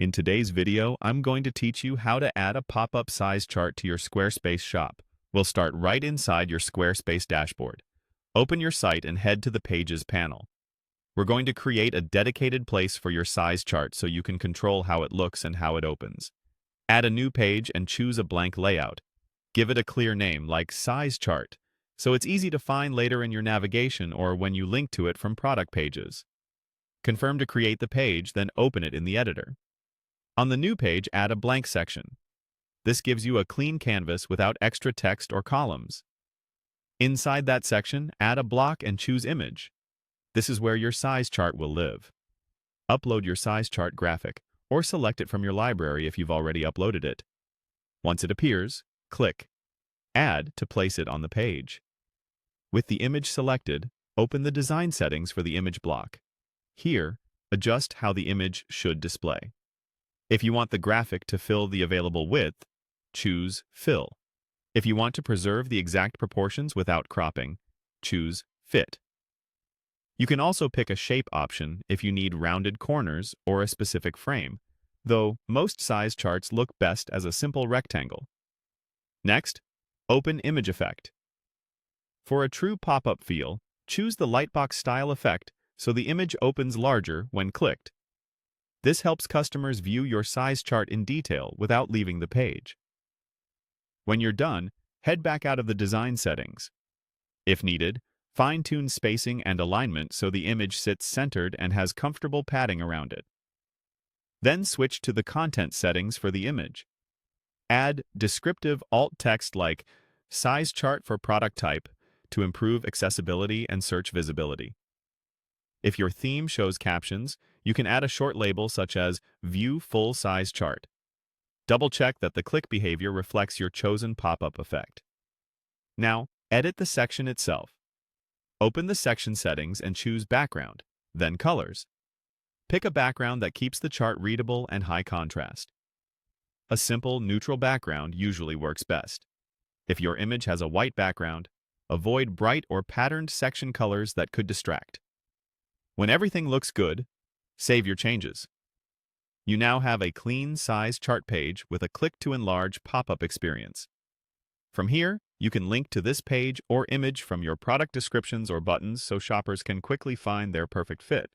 In today's video, I'm going to teach you how to add a pop-up size chart to your Squarespace shop. We'll start right inside your Squarespace dashboard. Open your site and head to the Pages panel. We're going to create a dedicated place for your size chart so you can control how it looks and how it opens. Add a new page and choose a blank layout. Give it a clear name like Size Chart, so it's easy to find later in your navigation or when you link to it from product pages. Confirm to create the page, then open it in the editor. On the new page, add a blank section. This gives you a clean canvas without extra text or columns. Inside that section, add a block and choose Image. This is where your size chart will live. Upload your size chart graphic, or select it from your library if you've already uploaded it. Once it appears, click Add to place it on the page. With the image selected, open the design settings for the image block. Here, adjust how the image should display. If you want the graphic to fill the available width, choose Fill. If you want to preserve the exact proportions without cropping, choose Fit. You can also pick a shape option if you need rounded corners or a specific frame, though most size charts look best as a simple rectangle. Next, open Image Effect. For a true pop-up feel, choose the Lightbox style effect so the image opens larger when clicked. This helps customers view your size chart in detail without leaving the page. When you're done, head back out of the design settings. If needed, fine-tune spacing and alignment so the image sits centered and has comfortable padding around it. Then switch to the content settings for the image. Add descriptive alt text like Size Chart for Product Type to improve accessibility and search visibility. If your theme shows captions, you can add a short label such as View Full Size Chart. Double-check that the click behavior reflects your chosen pop-up effect. Now, edit the section itself. Open the section settings and choose Background, then Colors. Pick a background that keeps the chart readable and high contrast. A simple, neutral background usually works best. If your image has a white background, avoid bright or patterned section colors that could distract. When everything looks good, save your changes. You now have a clean size chart page with a click-to-enlarge pop-up experience. From here, you can link to this page or image from your product descriptions or buttons so shoppers can quickly find their perfect fit.